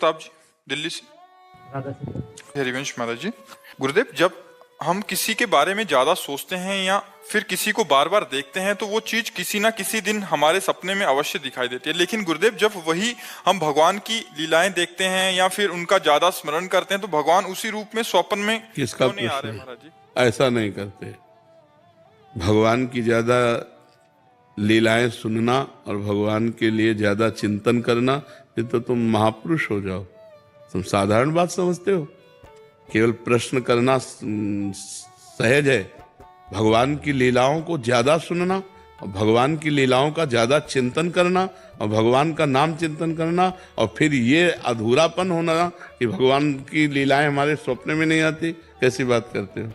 प्रताप जी, दिल्ली से। हरिवंश महाराज जी। गुरुदेव, जब हम किसी के बारे में ज्यादा सोचते हैं या फिर किसी को बार बार देखते हैं तो वो चीज किसी ना किसी दिन हमारे सपने में अवश्य दिखाई देती है। लेकिन गुरुदेव, जब वही हम भगवान की लीलाएं देखते हैं या फिर उनका ज्यादा स्मरण करते हैं तो भगवान उसी रूप में स्वप्न में क्यों नहीं आ रहे महाराज जी? ऐसा नहीं करते। भगवान की ज्यादा लीलाएं सुनना और भगवान के लिए ज्यादा चिंतन करना, ये तो तुम महापुरुष हो जाओ। तुम साधारण बात समझते हो? केवल प्रश्न करना सहज है। भगवान की लीलाओं को ज्यादा सुनना और भगवान की लीलाओं का ज्यादा चिंतन करना और भगवान का नाम चिंतन करना, और फिर ये अधूरापन होना कि भगवान की लीलाएं हमारे स्वप्न में नहीं आती, कैसी बात करते हो?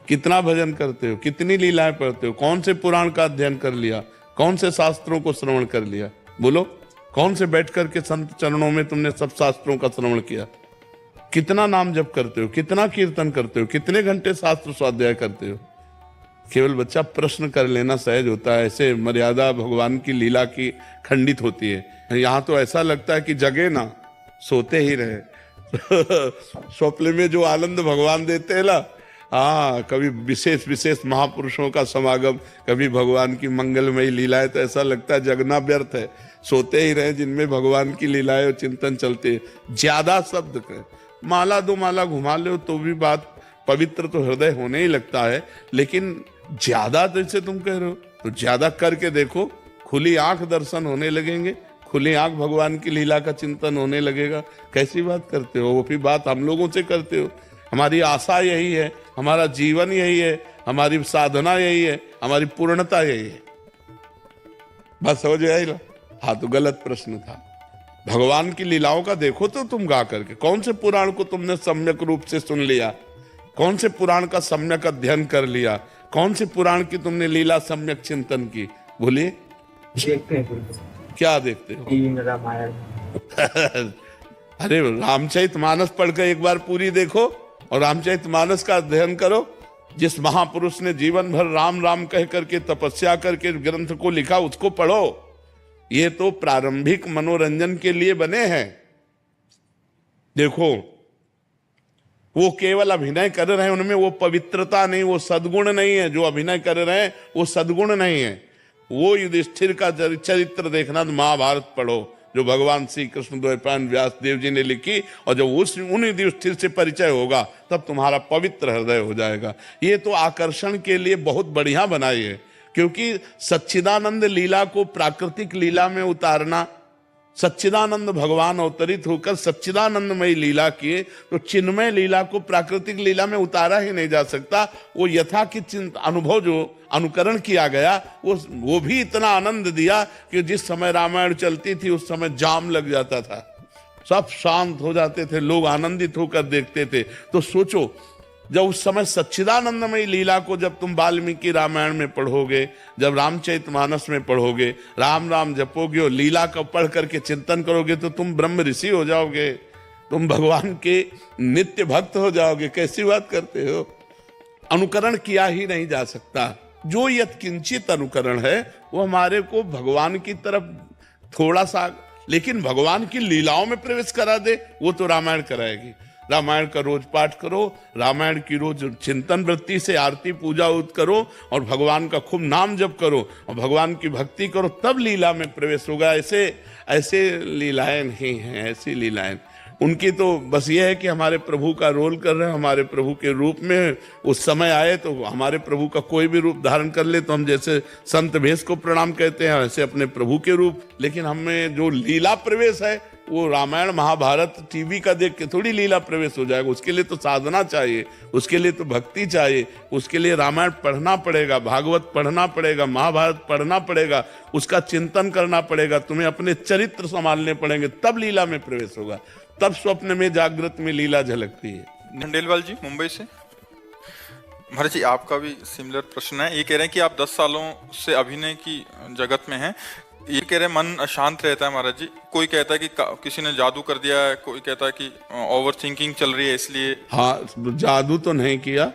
कितना भजन करते हो, कितनी लीलाएं पढ़ते हो, कौन से पुराण का अध्ययन कर लिया, कौन से शास्त्रों को श्रवण कर लिया? बोलो, कौन से बैठ करके संत चरणों में तुमने सब शास्त्रों का श्रवण किया? कितना नाम जप करते हो, कितना कीर्तन करते हो, कितने घंटे शास्त्र स्वाध्याय करते हो? केवल बच्चा प्रश्न कर लेना सहज होता है, ऐसे मर्यादा भगवान की लीला की खंडित होती है। यहाँ तो ऐसा लगता है कि जगे ना, सोते ही रहे। स्वप्न में जो आनंद भगवान देते हैं ना, हाँ, कभी विशेष विशेष महापुरुषों का समागम, कभी भगवान की मंगलमयी लीलाएं, तो ऐसा लगता है जगना व्यर्थ है, सोते ही रहे जिनमें भगवान की लीलाएं और चिंतन चलते हैं। ज्यादा शब्द करें, माला दो माला घुमा लो तो भी बात पवित्र तो हृदय होने ही लगता है, लेकिन ज्यादा जैसे तुम कह रहे हो तो ज्यादा करके देखो, खुली आंख दर्शन होने लगेंगे, खुली आंख भगवान की लीला का चिंतन होने लगेगा। कैसी बात करते हो? वो भी बात हम लोगों से करते हो। हमारी आशा यही है, हमारा जीवन यही है, हमारी साधना यही है, हमारी पूर्णता यही है। बस समझ आई ना? हाँ, तो गलत प्रश्न था। भगवान की लीलाओं का देखो तो तुम गा करके, कौन से पुराण को तुमने सम्यक रूप से सुन लिया, कौन से पुराण का सम्यक अध्ययन कर लिया, कौन से पुराण की तुमने लीला सम्यक चिंतन की? बोलिए, क्या देखते हो? रामायण। अरे, रामचरितमानस पढ़कर एक बार पूरी देखो और रामचरितमानस का अध्ययन करो। जिस महापुरुष ने जीवन भर राम राम कह करके तपस्या करके ग्रंथ को लिखा, उसको पढ़ो। ये तो प्रारंभिक मनोरंजन के लिए बने हैं। देखो, वो केवल अभिनय कर रहे हैं, उनमें वो पवित्रता नहीं, वो सद्गुण नहीं है। जो अभिनय कर रहे हैं वो सद्गुण नहीं है। वो युधिष्ठिर का चरित्र देखना, तो महाभारत पढ़ो जो भगवान श्री कृष्ण द्वैपायन व्यास देव जी ने लिखी, और जब उन युधिष्ठिर से परिचय होगा तब तुम्हारा पवित्र हृदय हो जाएगा। ये तो आकर्षण के लिए बहुत बढ़िया बनाई है, क्योंकि सच्चिदानंद लीला को प्राकृतिक लीला में उतारना, सच्चिदानंद भगवान अवतरित होकर सच्चिदानंदमय लीला किए, तो चिन्मय लीला को प्राकृतिक लीला में उतारा ही नहीं जा सकता। वो यथा कि अनुभव जो अनुकरण किया गया, वो भी इतना आनंद दिया कि जिस समय रामायण चलती थी उस समय जाम लग जाता था, सब शांत हो जाते थे, लोग आनंदित होकर देखते थे। तो सोचो, जब उस समय सच्चिदानंदमय लीला को जब तुम वाल्मीकि रामायण में पढ़ोगे, जब रामचरितमानस में पढ़ोगे, राम राम जपोगे और लीला को पढ़ करके चिंतन करोगे, तो तुम ब्रह्म ऋषि हो जाओगे, तुम भगवान के नित्य भक्त हो जाओगे। कैसी बात करते हो? अनुकरण किया ही नहीं जा सकता। जो यत्किंचित अनुकरण है वो हमारे को भगवान की तरफ थोड़ा सा, लेकिन भगवान की लीलाओं में प्रवेश करा दे, वो तो रामायण कराएगी। रामायण का रोज पाठ करो, रामायण की रोज चिंतन वृत्ति से आरती पूजा करो और भगवान का खूब नाम जप करो और भगवान की भक्ति करो, तब लीला में प्रवेश होगा। ऐसे लीलाएं नहीं हैं, ऐसी लीलाएं उनकी तो बस ये है कि हमारे प्रभु का रोल कर रहे हैं, हमारे प्रभु के रूप में उस समय आए तो हमारे प्रभु का कोई भी रूप धारण कर ले, तो हम जैसे संत भेष को प्रणाम कहते हैं, ऐसे अपने प्रभु के रूप। लेकिन हमें जो लीला प्रवेश है वो रामायण महाभारत टीवी का देख के थोड़ी लीला प्रवेश हो जाएगा। उसके लिए तो साधना चाहिए, उसके लिए तो भक्ति चाहिए, उसके लिए रामायण पढ़ना पड़ेगा, भागवत पढ़ना पड़ेगा, महाभारत पढ़ना पड़ेगा, उसका चिंतन करना पड़ेगा, तुम्हें अपने चरित्र संभालने पड़ेंगे, तब लीला में प्रवेश होगा, तब स्वप्न में जागृत में लीला झलकती है। खंडेलवाल जी, मुंबई से। महाराज जी, आपका भी सिमिलर प्रश्न है। ये कह रहे हैं कि आप 10 सालों से अभिनय की जगत में हैं। ये कह रहे हैं मन अशांत रहता है महाराज जी। कोई कहता है कि किसी ने जादू कर दिया है, कोई कहता है कि ओवर थिंकिंग चल रही है इसलिए। हाँ, जादू तो नहीं किया,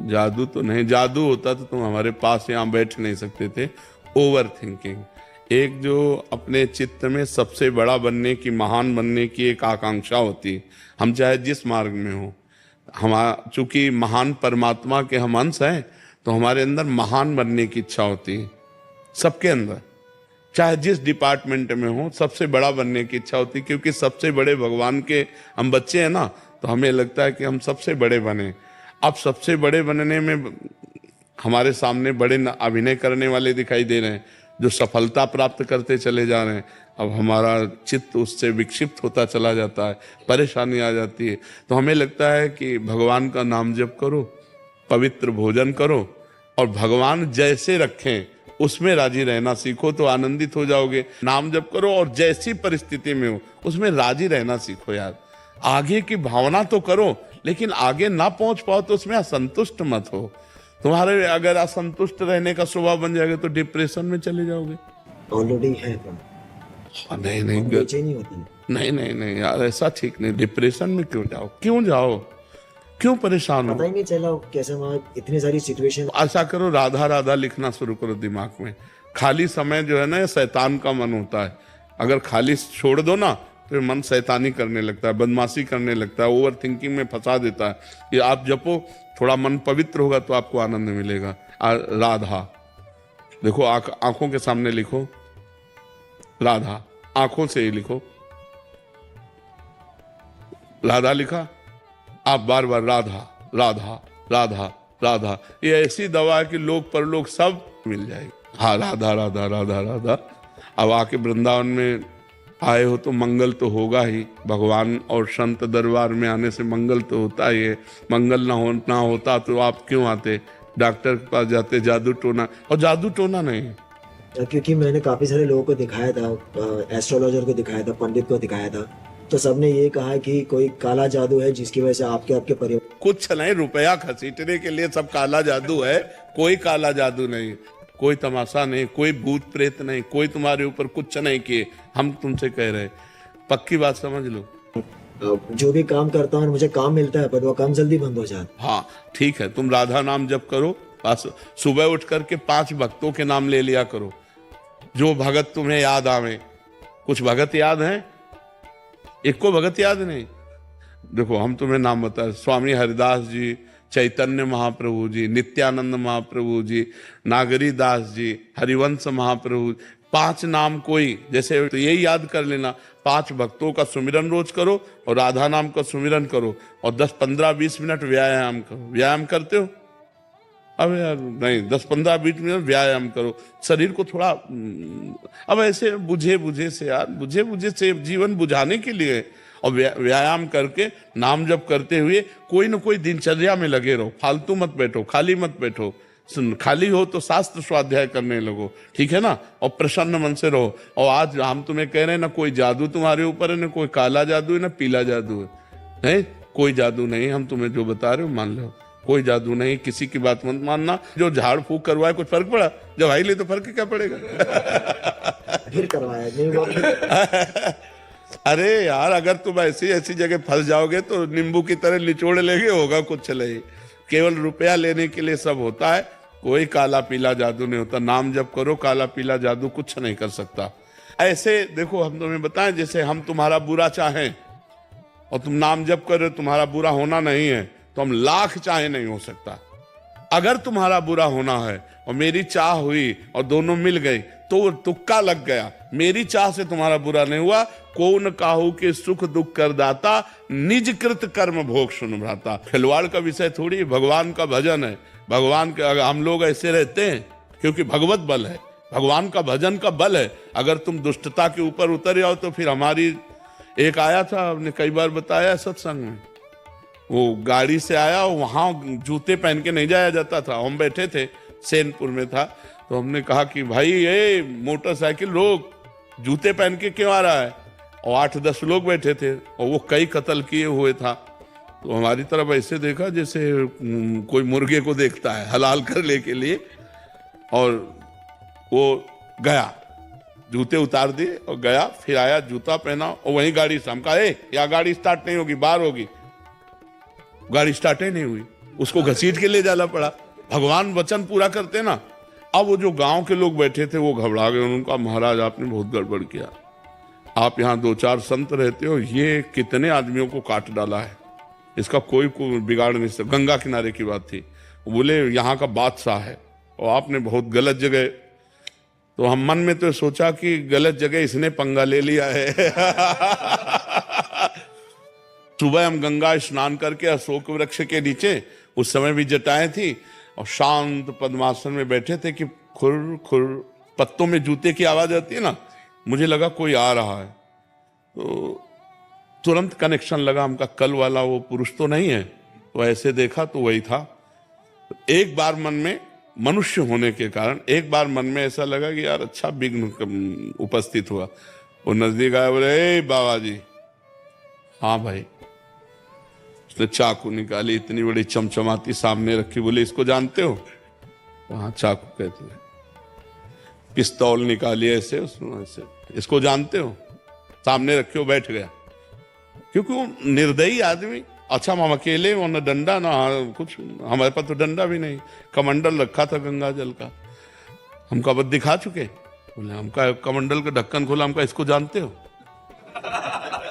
जादू तो नहीं। जादू होता तो तुम हमारे पास यहाँ बैठ नहीं सकते थे। ओवर थिंकिंग, एक जो अपने चित्त में सबसे बड़ा बनने की, महान बनने की एक आकांक्षा होती है, हम चाहे जिस मार्ग में हो, चूंकि महान परमात्मा के हम अंश हैं, तो हमारे अंदर महान बनने की इच्छा होती है सबके अंदर, चाहे जिस डिपार्टमेंट में हो, सबसे बड़ा बनने की इच्छा होती है, क्योंकि सबसे बड़े भगवान के हम बच्चे हैं ना, तो हमें लगता है कि हम सबसे बड़े बने। अब सबसे बड़े बनने में हमारे सामने बड़े अभिनय करने वाले दिखाई दे रहे हैं, जो सफलता प्राप्त करते चले जा रहे हैं। अब हमारा चित्त उससे विक्षिप्त होता चला जाता है, परेशानी आ जाती है। तो हमें लगता है कि भगवान का नाम जप करो, पवित्र भोजन करो, और भगवान जैसे रखें उसमें राजी रहना सीखो, तो आनंदित हो जाओगे। नाम जप करो और जैसी परिस्थिति में हो उसमें राजी रहना सीखो यार। आगे की भावना तो करो, लेकिन आगे ना पहुंच पाओ तो उसमें असंतुष्ट मत हो। तुम्हारे अगर असंतुष्ट रहने का स्वभाव बन जाएगा तो डिप्रेशन में चले जाओगे। ऑलरेडी है नहीं नहीं बेचैनी होती है। नहीं नहीं नहीं यार, ऐसा ठीक नहीं। डिप्रेशन में क्यों जाओ, क्यों परेशान हो? पता ही नहीं चला कैसे वहाँ इतनी सारी सिचुएशन। ऐसा करो, राधा राधा लिखना शुरू करो दिमाग में। खाली समय जो है ना, ये शैतान का मन होता है। अगर खाली छोड़ दो ना तो मन शैतानी करने लगता है, बदमाशी करने लगता है, ओवर थिंकिंग में फंसा देता है। ये आप जपो, थोड़ा मन पवित्र होगा तो आपको आनंद मिलेगा। राधा देखो, आंखों के सामने लिखो राधा, आंखों से ही लिखो राधा। लिखा आप बार बार राधा राधा राधा राधा। ये ऐसी दवा है कि लोक परलोक सब मिल जाएगी। हाँ, राधा राधा राधा राधा। अब आके वृंदावन में आए हो तो मंगल तो होगा ही। भगवान और संत दरबार में आने से मंगल तो होता ही है। मंगल ना होता तो आप क्यों आते? डॉक्टर के पास जाते, जादू टोना। और जादू टोना नहीं, क्योंकि मैंने काफी सारे लोगों को दिखाया था, एस्ट्रोलॉजर को दिखाया था, पंडित को दिखाया था, तो सबने ये कहा कि कोई काला जादू है जिसकी वजह से आपके परिवार। कुछ नहीं, रुपया घसीटने के लिए सब काला जादू है। कोई काला जादू नहीं, कोई तमाशा नहीं, कोई भूत प्रेत नहीं, कोई तुम्हारे ऊपर कुछ नहीं किए। हम तुमसे कह रहे, पक्की बात समझ लो। जो भी काम करता हूँ मुझे काम मिलता है, पर वो काम जल्दी बंद हो जाता। हाँ ठीक है, तुम राधा नाम जप करो। बस सुबह उठ करके 5 भक्तों के नाम ले लिया करो, जो भगत तुम्हें याद आवे। कुछ भगत याद हैं? एक को भगत याद नहीं। देखो हम तुम्हें नाम बता, स्वामी हरिदास जी, चैतन्य महाप्रभु जी, नित्यानंद महाप्रभु जी, नागरी दास जी, हरिवंश महाप्रभु। 5 नाम कोई, जैसे तो यही याद कर लेना। 5 भक्तों का सुमिरन रोज करो और राधा नाम का सुमिरन करो, और 10, 15, 20 मिनट व्यायाम करो। व्यायाम करते हो? अब यार नहीं, 10, 15, 20 मिनट व्यायाम करो, शरीर को थोड़ा। अब ऐसे बुझे से यार, बुझे से जीवन बुझाने के लिए। और व्यायाम करके नाम जप करते हुए कोई न कोई दिनचर्या में लगे रहो। फालतू मत बैठो, खाली मत बैठो। खाली हो तो शास्त्र स्वाध्याय करने लगो, ठीक है ना? और प्रसन्न मन से रहो। और आज हम तुम्हें कह रहे हैं ना, कोई जादू तुम्हारे ऊपर है, ना कोई काला जादू है, ना पीला जादू है। नहीं, कोई जादू नहीं। हम तुम्हें जो बता रहे हो मान लो, कोई जादू नहीं। किसी की बात मत मानना। जो झाड़ फूक करवाए कुछ फर्क पड़ा? जब भाई ले तो फर्क क्या पड़ेगा? फिर करवाया नहीं। अरे यार, अगर तुम ऐसी जगह फंस जाओगे तो नींबू की तरह निचोड़ लेंगे, होगा कुछ नहीं। केवल रुपया लेने के लिए सब होता है। कोई काला पीला जादू नहीं होता। नाम जप करो, काला पीला जादू कुछ नहीं कर सकता। ऐसे देखो, हम तुम्हें बताएं, जैसे हम तुम्हारा बुरा चाहें और तुम नाम जप कर रहे हो, तुम्हारा बुरा होना नहीं है, तो हम लाख चाहे नहीं हो सकता। अगर तुम्हारा बुरा होना है और मेरी चाह हुई और दोनों मिल गई तो वो तुक्का लग गया। मेरी चाह से तुम्हारा बुरा नहीं हुआ। कौन काहू के सुख दुख कर दाता, निज कृत कर्म भोग सुन भ्राता। खिलवाड़ का विषय थोड़ी, भगवान का भजन है। भगवान के हम लोग ऐसे रहते हैं क्योंकि भगवत बल है, भगवान का भजन का बल है। अगर तुम दुष्टता के ऊपर उतर जाओ तो फिर हमारी एक आया था, हमने कई बार बताया सत्संग में, वो गाड़ी से आया, वहां जूते पहन के नहीं जाया जाता था। हम बैठे थे, सैनपुर में था, तो हमने कहा कि भाई ये मोटरसाइकिल रोक, जूते पहन के क्यों आ रहा है? और 8-10 लोग बैठे थे और वो कई कत्ल किए हुए था। तो हमारी तरफ ऐसे देखा जैसे कोई मुर्गे को देखता है हलाल करने के लिए, और वो गया, जूते उतार दिए और गया। फिर आया, जूता पहना और वहीं गाड़ी से। हम कहा या गाड़ी स्टार्ट नहीं होगी, बाहर होगी। गाड़ी स्टार्ट ही नहीं हुई, उसको घसीट के ले जाना पड़ा। भगवान वचन पूरा करते ना। अब वो जो गांव के लोग बैठे थे वो घबरा गए। उन्होंने कहा महाराज आपने बहुत गड़बड़ किया, आप यहाँ 2-4 संत रहते हो, ये कितने आदमियों को काट डाला है, इसका कोई बिगाड़ नहीं सकता। गंगा किनारे की बात थी। बोले यहाँ का बादशाह है और आपने बहुत गलत जगह। तो हम मन में तो सोचा कि गलत जगह इसने पंगा ले लिया है। सुबह हम गंगा स्नान करके अशोक वृक्ष के नीचे, उस समय भी जटाएं थी, और शांत पद्मासन में बैठे थे कि खुर खुर पत्तों में जूते की आवाज आती है ना, मुझे लगा कोई आ रहा है। तो तुरंत कनेक्शन लगा, हमका कल वाला वो पुरुष तो नहीं है। तो ऐसे देखा तो वही था। एक बार मन में, मनुष्य होने के कारण एक बार मन में ऐसा लगा कि यार अच्छा विघ्न उपस्थित हुआ। वो नजदीक आया, बोले ए बाबा जी। हाँ भाई। उसने चाकू निकाली, इतनी बड़ी चमचमाती सामने रखी, बोले इसको जानते हो? वहां चाकू कहते हैं। पिस्तौल निकाली ऐसे, उसमें ऐसे, इसको जानते हो? सामने रखे हो, बैठ गया। क्योंकि वो निर्दयी आदमी। अच्छा हम अकेले, वो न डंडा ना कुछ, हमारे पास तो डंडा भी नहीं, कमंडल रखा था गंगा जल का। हमका बस दिखा चुके। बोले हमका कमंडल का ढक्कन खोला, हमका इसको जानते हो?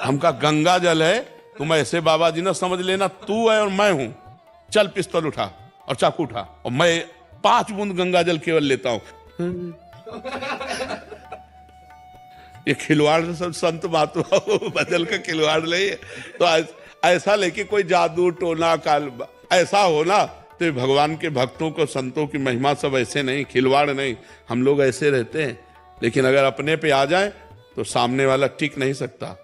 हमका गंगा जल है, तुम ऐसे बाबा जी ना समझ लेना, तू है और मैं हूं। चल पिस्तौल उठा और चाकू उठा, और मैं 5 बूंद गंगा जल केवल लेता हूं। ये खिलवाड़ सब संत महात्मा बदल का खिलवाड़ नहीं है। तो ऐसा लेके कोई जादू टोना काल ऐसा हो ना, तो भगवान के भक्तों को, संतों की महिमा सब ऐसे नहीं, खिलवाड़ नहीं। हम लोग ऐसे रहते हैं, लेकिन अगर अपने पे आ जाए तो सामने वाला टिक नहीं सकता।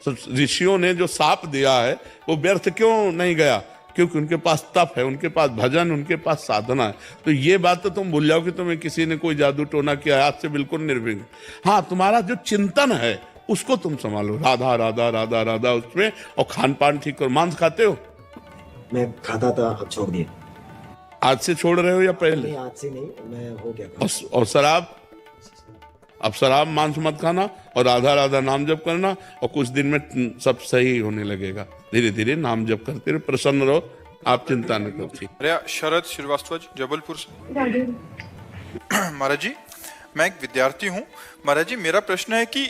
ऋषियों ने जो साप दिया है वो व्यर्थ क्यों नहीं गया? क्योंकि उनके पास तप है, उनके पास भजन, उनके पास साधना है। तो ये बात तो तुम भूल जाओ कि तुम्हें किसी ने कोई जादू टोना किया, आज से बिल्कुल निर्विघ्न। हाँ, तुम्हारा जो चिंतन है उसको तुम संभालो, राधा राधा राधा राधा उसमें, और खान पान ठीक करो। मांस खाते हो? मैं खाता था, अब छोड़ दिया। आज से छोड़ रहे हो या पहले? नहीं, आज से नहीं, मैं हो गया। और शराब? अब शराब मांस मत खाना, और राधा राधा नाम जप करना, और कुछ दिन में सब सही होने लगेगा। धीरे धीरे नाम जप करते रहो, प्रसन्न रहो, आप चिंता न करो। शरद श्रीवास्तव जबलपुर से। महाराज जी, मैं एक विद्यार्थी हूँ। महाराज जी, मेरा प्रश्न है कि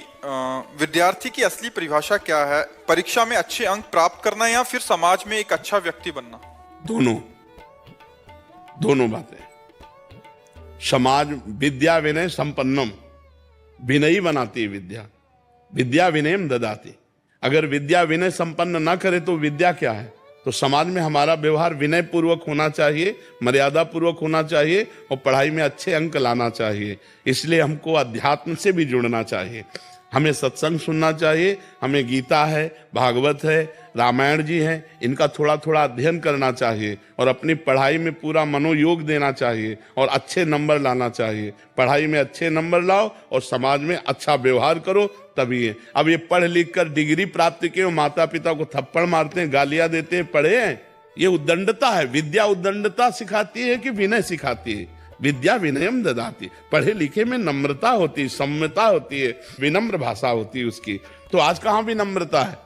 विद्यार्थी की असली परिभाषा क्या है? परीक्षा में अच्छे अंक प्राप्त करना या फिर समाज में एक अच्छा व्यक्ति बनना? दोनों बातें। समाज विद्या विनय संपन्नम, विनयी बनाती है विद्या, विद्या विनयम ददाती। अगर विद्या विनय संपन्न ना करे तो विद्या क्या है? तो समाज में हमारा व्यवहार विनय पूर्वक होना चाहिए, मर्यादा पूर्वक होना चाहिए, और पढ़ाई में अच्छे अंक लाना चाहिए। इसलिए हमको अध्यात्म से भी जुड़ना चाहिए, हमें सत्संग सुनना चाहिए, हमें गीता है, भागवत है, रामायण जी हैं, इनका थोड़ा थोड़ा अध्ययन करना चाहिए, और अपनी पढ़ाई में पूरा मनोयोग देना चाहिए, और अच्छे नंबर लाना चाहिए। पढ़ाई में अच्छे नंबर लाओ और समाज में अच्छा व्यवहार करो, तभी है। अब ये पढ़ लिख कर डिग्री प्राप्त किए, माता पिता को थप्पड़ मारते हैं, गालियां देते हैं, पढ़े हैं, ये उद्दंडता है। विद्या उद्दंडता सिखाती है कि विनय सिखाती है? विद्या विनयम ददाती। पढ़े लिखे में नम्रता होती है, सम्यता होती है, विनम्र भाषा होती है उसकी। तो आज कहाँ विनम्रता है?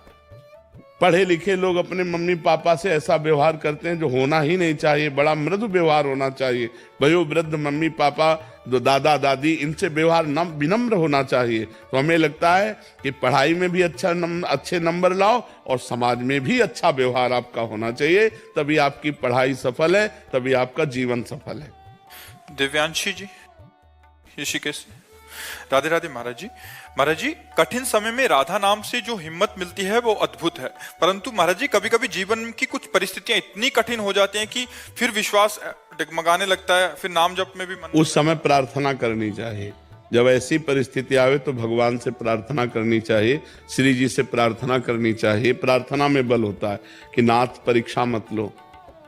पढ़े लिखे लोग अपने मम्मी पापा से ऐसा व्यवहार करते हैं जो होना ही नहीं चाहिए। बड़ा मृदु व्यवहार होना चाहिए। वयोवृद्ध मम्मी पापा, जो दादा दादी, इनसे व्यवहार विनम्र होना चाहिए। तो हमें लगता है कि पढ़ाई में भी अच्छे नंबर लाओ, और समाज में भी अच्छा व्यवहार आपका होना चाहिए, तभी आपकी पढ़ाई सफल है, तभी आपका जीवन सफल है। दिव्यांशी जी, ऋषिकेश। राधे राधे महाराज जी। महाराज जी, कठिन समय में राधा नाम से जो हिम्मत मिलती है वो अद्भुत है, परंतु महाराज जी कभी कभी जीवन की कुछ परिस्थितियां इतनी कठिन हो जाती हैं कि फिर विश्वास डगमगाने लगता है, फिर नाम जप में भी मन। उस समय प्रार्थना करनी चाहिए। जब ऐसी परिस्थिति आवे तो भगवान से प्रार्थना करनी चाहिए, श्री जी से प्रार्थना करनी चाहिए। प्रार्थना में बल होता है कि नाथ परीक्षा मत लो,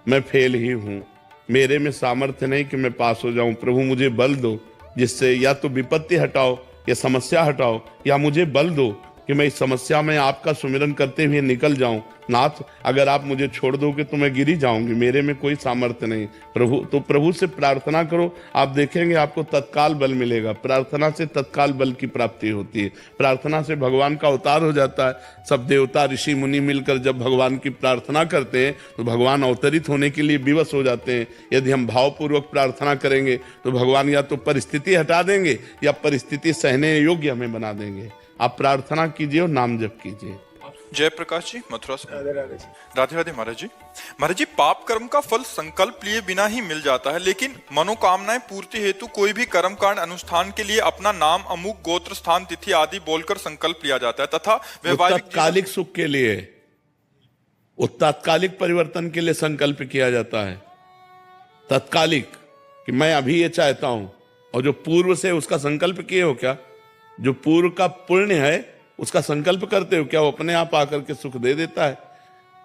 मैं फेल ही हूं, मेरे में सामर्थ्य नहीं कि मैं पास हो जाऊं, प्रभु मुझे बल दो, जिससे या तो विपत्ति हटाओ या समस्या हटाओ, या मुझे बल दो कि मैं इस समस्या में आपका सुमिरन करते हुए निकल जाऊं। नाथ, अगर आप मुझे छोड़ दोगे तो मैं गिरी जाऊंगी, मेरे में कोई सामर्थ्य नहीं। प्रभु, तो प्रभु से प्रार्थना करो, आप देखेंगे आपको तत्काल बल मिलेगा। प्रार्थना से तत्काल बल की प्राप्ति होती है, प्रार्थना से भगवान का अवतार हो जाता है। सब देवता ऋषि मुनि मिलकर जब भगवान की प्रार्थना करते हैं तो भगवान अवतरित होने के लिए विवश हो जाते हैं। यदि हम भावपूर्वक प्रार्थना करेंगे तो भगवान या तो परिस्थिति हटा देंगे या परिस्थिति सहने योग्य हमें बना देंगे। आप प्रार्थना कीजिए और नाम जप कीजिए। जय प्रकाश जी, मथुरा से। राधे राधे महाराज जी। महाराज जी, पाप कर्म का फल संकल्प लिए बिना ही मिल जाता है, लेकिन मनोकामनाएं पूर्ति हेतु कोई भी कर्म कांड अनुष्ठान के लिए अपना नाम, अमुक गोत्र, स्थान, तिथि आदि बोलकर संकल्प लिया जाता है तथा वैवाहिक तात्कालिक सुख के लिए, वो तात्कालिक परिवर्तन के लिए संकल्प किया जाता है। तात्कालिक कि मैं अभी ये चाहता हूं, और जो पूर्व से उसका संकल्प किए हो क्या, जो पूर्व का पुण्य है उसका संकल्प करते हो क्या, वो अपने आप आकर के सुख दे देता है।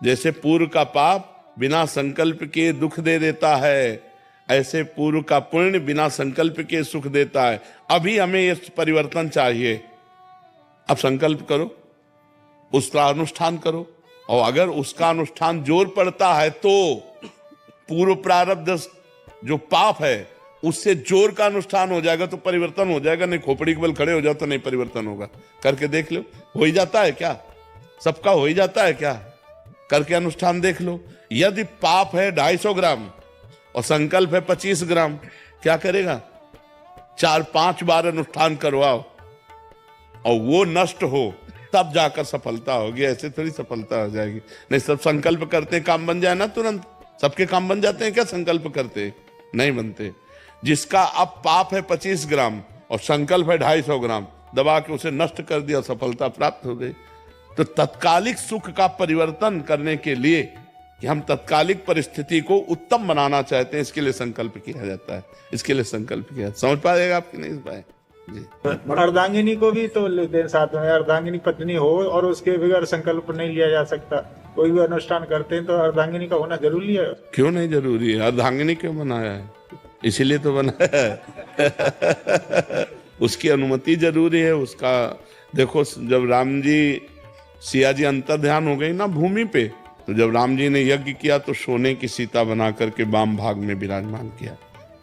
जैसे पूर्व का पाप बिना संकल्प के दुख दे देता है, ऐसे पूर्व का पुण्य बिना संकल्प के सुख देता है। अभी हमें ये परिवर्तन चाहिए, अब संकल्प करो, उसका अनुष्ठान करो, और अगर उसका अनुष्ठान जोर पड़ता है तो पूर्व प्रारब्ध जो पाप है उससे जोर का अनुष्ठान हो जाएगा तो परिवर्तन हो जाएगा। नहीं खोपड़ी के बल खड़े हो जाओ तो नहीं परिवर्तन होगा। करके देख लो, हो ही जाता है क्या, सबका हो ही जाता है क्या, करके अनुष्ठान देख लो। यदि पाप है 250 ग्राम और संकल्प है 25 ग्राम, क्या करेगा, 4-5 बार अनुष्ठान करवाओ और वो नष्ट हो, तब जाकर सफलता होगी। ऐसे थोड़ी सफलता हो जाएगी। नहीं, सब संकल्प करते काम बन जाए ना, तुरंत सबके काम बन जाते हैं क्या, संकल्प करते नहीं बनते। जिसका अब पाप है 25 ग्राम और संकल्प है 250 ग्राम, दबा के उसे नष्ट कर दिया, सफलता प्राप्त हो गई। तो तत्कालिक सुख का परिवर्तन करने के लिए कि हम तत्कालिक परिस्थिति को उत्तम बनाना चाहते हैं, इसके लिए संकल्प किया जाता है। इसके लिए संकल्प किया, समझ पाएगा आप कि नहीं पाए जी। अर्धांगिनी को भी तो लेते हैं साथ में, अर्धांगिनी पत्नी हो और उसके बगैर संकल्प नहीं लिया जा सकता। कोई भी अनुष्ठान करते हैं तो अर्धांगिनी का होना जरूरी है। क्यों नहीं जरूरी है? अर्धांगिनी क्यों बनाया है? इसीलिए तो बनाया है। उसकी अनुमति जरूरी है। उसका देखो, जब राम जी सिया जी अंतर ध्यान हो गई ना भूमि पे, तो जब राम जी ने यज्ञ किया तो सोने की सीता बना करके वाम भाग में विराजमान किया,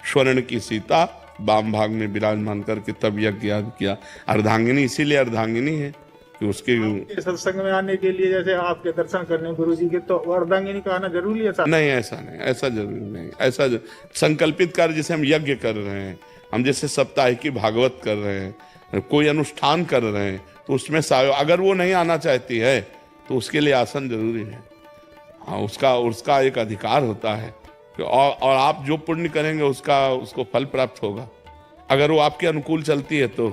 स्वर्ण की सीता वाम भाग में विराजमान करके तब यज्ञ किया। अर्धांगिनी इसीलिए अर्धांगिनी है कि उसके सत्संग में आने के लिए, जैसे आपके दर्शन करने गुरु जी के, तो अर्धांगिनी का आना जरूरी है? नहीं, ऐसा नहीं, ऐसा जरूरी नहीं। ऐसा संकल्पित कार्य, जैसे हम यज्ञ कर रहे हैं, हम जैसे साप्ताहिकी भागवत कर रहे हैं, कोई अनुष्ठान कर रहे हैं, तो उसमें अगर वो नहीं आना चाहती है तो उसके लिए आसन जरूरी है। हाँ, उसका एक अधिकार होता है और आप जो पुण्य करेंगे उसको फल प्राप्त होगा। अगर वो आपके अनुकूल चलती है तो,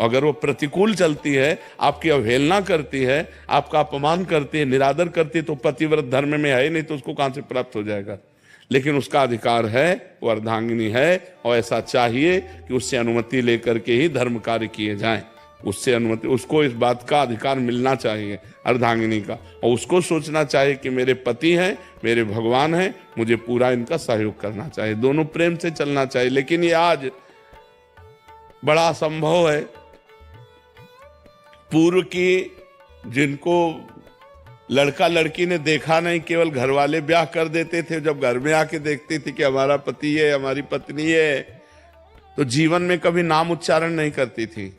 अगर वो प्रतिकूल चलती है, आपकी अवहेलना करती है, आपका अपमान करती है, निरादर करती है, तो पतिव्रत धर्म में है नहीं, तो उसको कहां से प्राप्त हो जाएगा। लेकिन उसका अधिकार है, वो अर्धांगिनी है, और ऐसा चाहिए कि उससे अनुमति लेकर के ही धर्म कार्य किए जाएं। उससे अनुमति, उसको इस बात का अधिकार मिलना चाहिए अर्धांगिनी का, और उसको सोचना चाहिए कि मेरे पति हैं, मेरे भगवान हैं, मुझे पूरा इनका सहयोग करना चाहिए। दोनों प्रेम से चलना चाहिए। लेकिन ये आज बड़ा असंभव है। पूर्व की जिनको लड़का लड़की ने देखा नहीं, केवल घर वाले ब्याह कर देते थे, जब घर में आके देखते थे कि हमारा पति है, हमारी पत्नी है, तो जीवन में कभी नाम उच्चारण नहीं करती थी।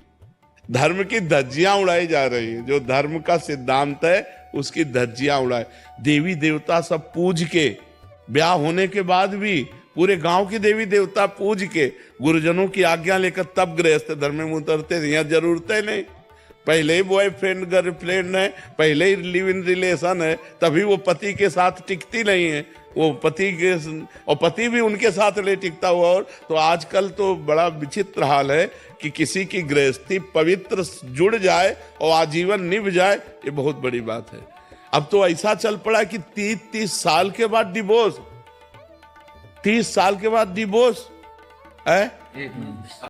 धर्म की धज्जियां उड़ाई जा रही है। जो धर्म का सिद्धांत है उसकी धज्जियां उड़ाए, देवी देवता सब पूज के, ब्याह होने के बाद भी पूरे गांव की देवी देवता पूज के, गुरुजनों की आज्ञा लेकर तब गृहस्थ धर्म में उतरते थे। यहाँ जरूरत है नहीं, पहले ही बॉयफ्रेंड गर्लफ्रेंड है, पहले ही लिव इन रिलेशन है, तभी वो पति के साथ टिकती नहीं है। वो पति के, और पति भी उनके साथ नहीं टिकता हुआ। और तो आजकल तो बड़ा विचित्र हाल है कि किसी की गृहस्थी पवित्र जुड़ जाए और आजीवन निभ जाए, ये बहुत बड़ी बात है। अब तो ऐसा चल पड़ा कि 30 साल के बाद डिवोर्स, 30 साल के बाद डिवोर्स है।